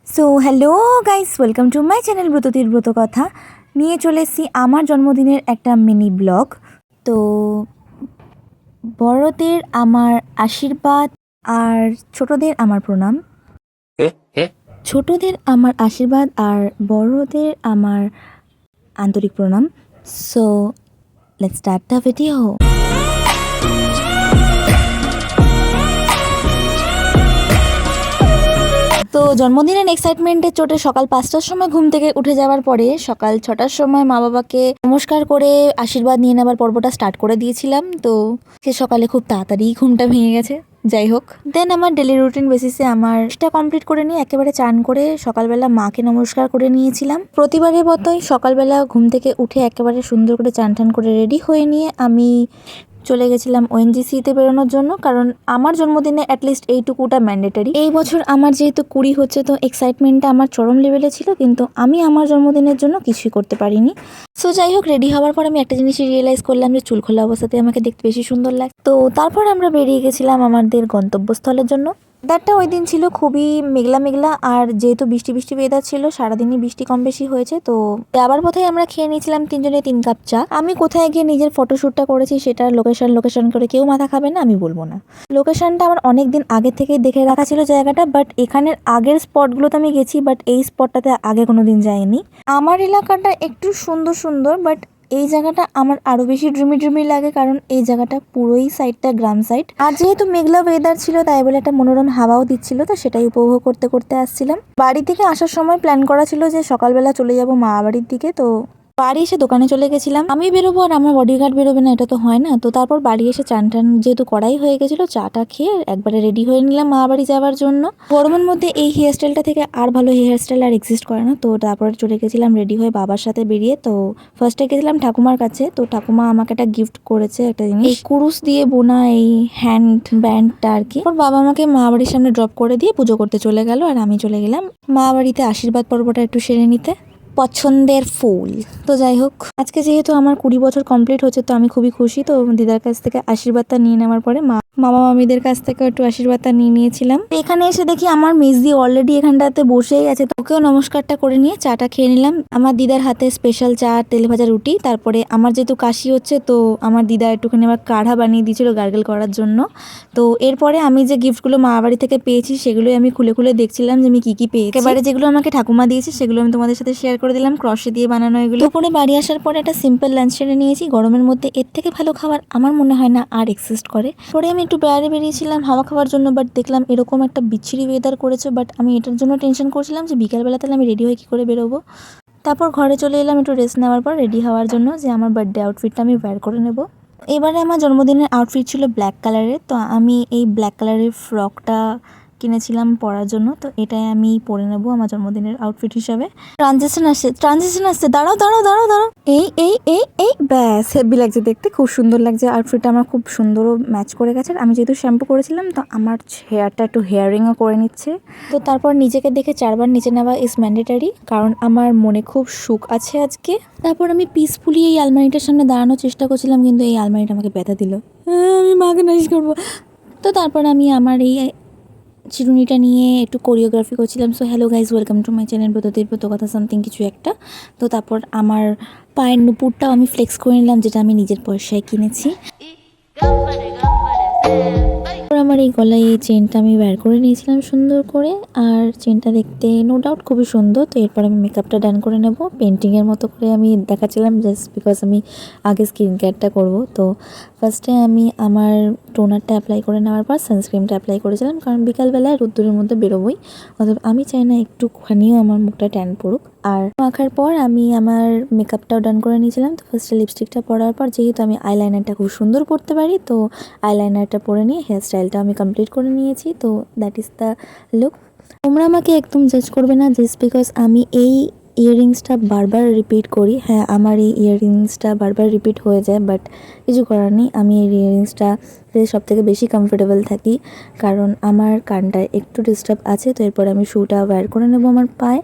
So hello guys, welcome to my channel ব্রততির ব্রত কথা। নিয়ে চলে এসেছি আমার জন্মদিনের একটা মিনি ব্লগ। তো বড়দের আমার আশীর্বাদ আর ছোটদের আমার প্রণাম। ছোটদের আমার আশীর্বাদ আর বড়দের আমার আন্তরিক প্রণাম। So let's start the video. তো জন্মদিনের এক্সাইটমেন্টে চোটে সকাল 5টার সময় ঘুম থেকে উঠে যাওয়ার পরে সকাল 6টার সময় মা বাবাকে নমস্কার করে আশীর্বাদ নিয়ে নেবার পর্বটা স্টার্ট করে দিয়েছিলাম। তো সে সকালে খুব তাড়াতাড়ি ঘুমটা ভেঙে গেছে। যাই হোক, দেন আমার ডেলি রুটিন বেসিসে আমার সেটা কমপ্লিট করে নিয়ে একেবারে চান করে সকালবেলা মাকে নমস্কার করে নিয়েছিলাম। প্রতিবারের মতোই সকালবেলা ঘুম থেকে উঠে একেবারে সুন্দর করে চান টান করে রেডি হয়ে নিয়ে আমি চলে গেছিলাম ওএনজিসিতে বেরোনোর জন্য, কারণ আমার জন্মদিনে অ্যাটলিস্ট এইটুকুটা ম্যান্ডেটারি। এই বছর আমার যেহেতু 20 হচ্ছে, তো এক্সাইটমেন্টটা আমার চরম লেভেলে ছিল, কিন্তু আমি আমার জন্মদিনের জন্য কিছুই করতে পারিনি। সো যাই হোক, রেডি হওয়ার পর আমি একটা জিনিসই রিয়েলাইজ করলাম যে চুল খোলা অবস্থাতে আমাকে দেখতে বেশি সুন্দর লাগে। তো তারপর আমরা বেরিয়ে গেছিলাম আমাদের গন্তব্যস্থলের জন্য। ওয়েদারটা ওই দিন ছিল খুবই মেঘলা মেঘলা, আর যেহেতু বৃষ্টি বৃষ্টি ওয়েদার ছিল, সারাদিনই বৃষ্টি কম বেশি হয়েছে। তো যাবার পথে আমরা খেয়ে নিয়েছিলাম 3 জনে 3 কাপ চা। আমি কোথায় গিয়ে নিজের ফটোশ্যুটটা করেছি সেটা লোকেশন করে কেউ মাথা খাবে না, আমি বলবো না। লোকেশনটা আমার অনেক দিন আগে থেকেই দেখে রাখা ছিল জায়গাটা, বাট এখানের আগের স্পটগুলোতে আমি গেছি, বাট এই স্পটটাতে আগে কোনোদিন যাইনি। আমার এলাকাটা একটু সুন্দর, বাট এই জায়গাটা আমার আরো বেশি ড্রিমি লাগে, কারণ এই জায়গাটা পুরোই সাইডটা গ্রাম সাইড। আর যেহেতু মেঘলা ওয়েদার ছিল, তাই বলে একটা মনোরম হাওয়াও দিচ্ছিল, তো সেটাই উপভোগ করতে করতে আসছিলাম। বাড়ি থেকে আসার সময় প্ল্যান করা ছিল যে সকালবেলা চলে যাব মা বাড়ির দিকে। তো বাড়ি এসে দোকানে চলে গেছিলাম। আমি বেরোবো আর আমার বডিগার্ড বেরোবে না, এটা তো হয় না। তো তারপর বাড়ি এসে চান টান যেহেতু করাই হয়ে গেছিলো, চাটা খেয়ে একবারে রেডি হয়ে নিলাম মা বাড়ি যাওয়ার জন্য। গরমের মধ্যে এই হেয়ার স্টাইলটা থেকে আর ভালো হেয়ার স্টাইল আর এক্সিস্ট করে না। তো তারপরে চলে গেছিলাম রেডি হয়ে বাবার সাথে বেরিয়ে। তো ফার্স্টে গেছিলাম ঠাকুমার কাছে। তো ঠাকুমা আমাকে একটা গিফট করেছে, একটা জিনিস, এই কুরুশ দিয়ে বোনা এই হ্যান্ড ব্যান্ডটা আর কি। বাবা আমাকে মা বাড়ির সামনে ড্রপ করে দিয়ে পুজো করতে চলে গেল, আর আমি চলে গেলাম মা বাড়িতে আশীর্বাদ পর্বটা একটু সেরে নিতে। পছন্দের ফুল। তো যাই হোক, আজকে যেহেতু আমার 20 বছর কমপ্লিট হচ্ছে, তো আমি খুবই খুশি। তো দিদার কাছ থেকে আশীর্বাদটা নিয়ে নেওয়ার পরে মামা মামিদের কাছ থেকে একটু আশীর্বাদটা নিয়ে নিয়েছিলাম। এখানে এসে দেখি আমার মেজদি অলরেডি এখানটাতে বসেই আছে। ওকেও নমস্কারটা করে নিয়ে চাটা খেয়ে নিলাম। আমার দিদার হাতে স্পেশাল চা, তেলে ভাজা রুটি। তারপরে আমার যেহেতু কাশি হচ্ছে, তো আমার দিদা একটুখানি আবার কাঢ়া বানিয়ে দিয়েছিল গার্গেল করার জন্য। তো এরপরে আমি যে গিফটগুলো মা বাড়ি থেকে পেয়েছি সেগুলোই আমি খুলে খুলে দেখছিলাম যে আমি কি পেয়েছি। একেবারে যেগুলো আমাকে ঠাকুমা দিয়েছে সেগুলো আমি তোমাদের সাথে শেয়ার করে দিলাম, ক্রশে দিয়ে বানানো এগুলো। দুপুরে বাড়ি আসার পরে একটা সিম্পল লাঞ্চ সেরে নিয়েছি। গরমের মধ্যে এর থেকে ভালো খাবার আমার মনে হয় না আর এক্সিস্ট করে। পরে আমি একটু বাইরে বেরিয়েছিলাম হাওয়া খাওয়ার জন্য, বাট দেখলাম এরকম একটা বিচ্ছিরি ওয়েদার করেছে। বাট আমি এটার জন্য টেনশন করছিলাম যে বিকালবেলা তাহলে আমি রেডি হয়ে কী করে বেরোবো। তারপর ঘরে চলে এলাম একটু রেস্ট নেওয়ার পর, রেডি হওয়ার জন্য যে আমার বার্থডে আউটফিটটা আমি ওয়্যার করে নেব। এবারে আমার জন্মদিনের আউটফিট ছিল ব্ল্যাক কালারের। তো আমি এই ব্ল্যাক কালারের ফ্রকটা কিনেছিলাম পরার জন্য, তো এটাই আমি পরে নেব আমার জন্মদিনের আউটফিট হিসাবে। ট্রানজিশন আসছে, দাঁড়াও। এই ব্যাস, হেভি লাগছে দেখতে, খুব সুন্দর লাগছে। আউটফিটটা আমার খুব সুন্দরও ম্যাচ করে গেছে। আমি যেহেতু শ্যাম্পু করেছিলাম, তো আমার হেয়ারটা একটু হেয়ারিংও করে নিচ্ছে। তো তারপর নিজেকে দেখে 4বার নিচে নেওয়া ইজ ম্যান্ডেটারি, কারণ আমার মনে খুব সুখ আছে আজকে। তারপর আমি পিসফুলি এই আলমারিটার সামনে দাঁড়ানোর চেষ্টা করছিলাম, কিন্তু এই আলমারিটা আমাকে ব্যথা দিল। আমি মাকে নালিশ করবো। তো তারপর আমি আমার এই চিরুনিটা নিয়ে একটু কোরিওগ্রাফি করছিলাম। So hello guys, welcome to my channel ব্রততির ব্রত কথা সামথিং কিছু একটা। তো তারপর আমার পায়ের নুপুরটাও আমি ফ্লেক্স করে নিলাম, যেটা আমি নিজের পয়সায় কিনেছি। আমার এই গলায় এই চেনটা আমি বের করে নিয়েছিলাম সুন্দর করে, আর চেনটা দেখতে নো ডাউট খুবই সুন্দর। তো এরপর আমি মেকআপটা ডান করে নেব পেন্টিংয়ের মতো করে। আমি দেখাচ্ছিলাম জাস্ট বিকজ আমি আগে স্কিন কেয়ারটা করবো। তো ফার্স্টে আমি আমার টোনারটা অ্যাপ্লাই করে নেওয়ার পর সানস্ক্রিনটা অ্যাপ্লাই করেছিলাম, কারণ বিকালবেলায় রোদ্দুরের মধ্যে বেরোবোই, অথবা আমি চাই না একটুখানিও আমার মুখটা ট্যান পড়ুক। আর মাখার পর আমি আমার মেকআপটাও ডান করে নিয়েছিলাম। তো ফার্স্টে লিপস্টিকটা পরার পর যেহেতু আমি আইলাইনারটা খুব সুন্দর করতে পারি, তো আইলাইনারটা পরে নিয়ে হেয়ার স্টাইলটা আমি কমপ্লিট করে নিয়েছি। তো দ্যাট ইজ দ্য লুক। তোমরা আমাকে একদম জাজ করবে না জাস্ট বিকজ আমি এই ইয়াররিংসটা বারবার রিপিট করি। হ্যাঁ, আমার এই ইয়াররিংসটা বারবার রিপিট হয়ে যায়, বাট কিছু করার নেই। আমি এই ইয়াররিংসটা সবথেকে বেশি কমফোর্টেবল থাকি, কারণ আমার কানটা একটু ডিস্টার্ব আছে। তো এরপরে আমি শুটা ওয়্যার করে নেবো আমার পায়ে।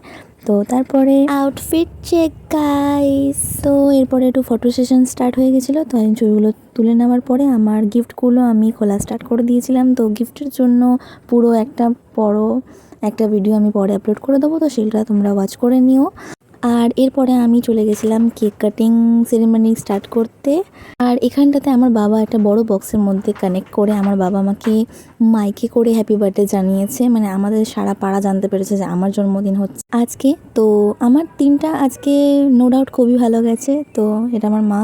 তো তারপরে আউটফিট চেক গাইস। তো এরপরে একটু ফটো সেশন স্টার্ট হয়ে গেছিলো। তো আমি ছবিগুলো তুলে নেওয়ার পরে আমার গিফটগুলো আমি খোলা স্টার্ট করে দিয়েছিলাম। তো গিফটের জন্য পুরো একটা বড় একটা ভিডিও আমি পরে আপলোড করে দেবো, তো সেটা তোমরা ওয়াচ করে নিও। আর এরপরে আমি চলে গেছিলাম কেক কাটিং সেরেমনি স্টার্ট করতে। আর এখানটাতে আমার বাবা একটা বড় বক্সের মধ্যে কানেক্ট করে আমার বাবা আমাকে মাইকে করে হ্যাপি বার্থডে জানিয়েছে, মানে আমাদের সারা পাড়া জানতে পেরেছে যে আমার জন্মদিন হচ্ছে আজকে। তো আমার দিনটা আজকে নো ডাউট খুবই ভালো গেছে। তো এটা আমার মা,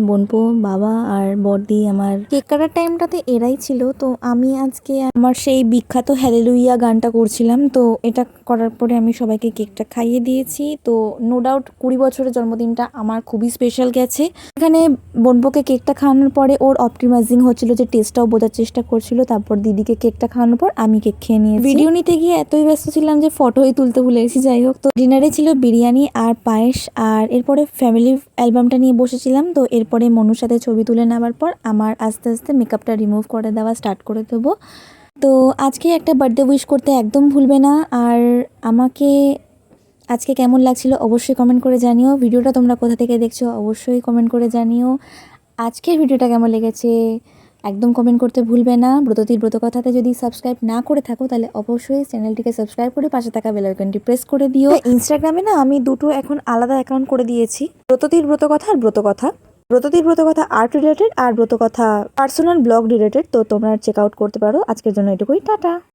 বোনপো, বাবা আর বড়দি আমার কেক কাটার টাইমটাতে এরাই ছিল। তো আমি আজকে আমার সেই বিখ্যাত হ্যালেলুইয়া গানটা করছিলাম, তো এটা করার পরে আমি সবাইকে কেকটা খাইয়ে দিয়েছি। তো নো ডাউট 20 বছরের জন্মদিনটা আমার খুবই স্পেশাল গেছে। এখানে বোনপোকে কেকটা খাওয়ানোর পরে ওর অপটিমাইজিং হচ্ছিল, যে টেস্টটাও বোঝার চেষ্টা করছিল। তারপর দিদিকে কেকটা খাওয়ানোর পর আমি কেক খেয়ে নিয়েছি। ভিডিও নিতে গিয়ে এতই ব্যস্ত ছিলাম যে ফটোই তুলতে ভুলে গেছি। যাই হোক, তো ডিনারে ছিল বিরিয়ানি আর পায়েস, আর এরপরে ফ্যামিলি অ্যালবামটা নিয়ে বসেছিলাম। তো এরপরে মনুর সাথে ছবি তুলে নেওয়ার পর আমার আস্তে আস্তে মেকআপটা রিমুভ করে দেওয়া স্টার্ট করে দেবো। তো আজকে একটা বার্থডে উইশ করতে একদম ভুলবে না। আর আমাকে আজকে কেমন লাগছিল অবশ্যই কমেন্ট করে জানিও। ভিডিওটা তোমরা কোথা থেকে দেখছো অবশ্যই কমেন্ট করে জানিও। আজকের ভিডিওটা কেমন লেগেছে একদম কমেন্ট করতে ভুলবে না। ব্রততির ব্রতকথাতে যদি সাবস্ক্রাইব না করে থাকো তাহলে অবশ্যই চ্যানেলটিকে সাবস্ক্রাইব করে পাশে থাকা বেল আইকনটি প্রেস করে দিও। ইনস্টাগ্রামে না আমি দুটো এখন আলাদা অ্যাকাউন্ট করে দিয়েছি, ব্রততির ব্রতকথা আর ব্রতকথা। ব্রততির ব্রতকথা আর্ট রিলেটেড আর ব্রতকথা পার্সোনাল ব্লগ রিলেটেড। তো তোমরা চেক আউট করতে পারো। আজকের জন্য এটুকুই, টাটা।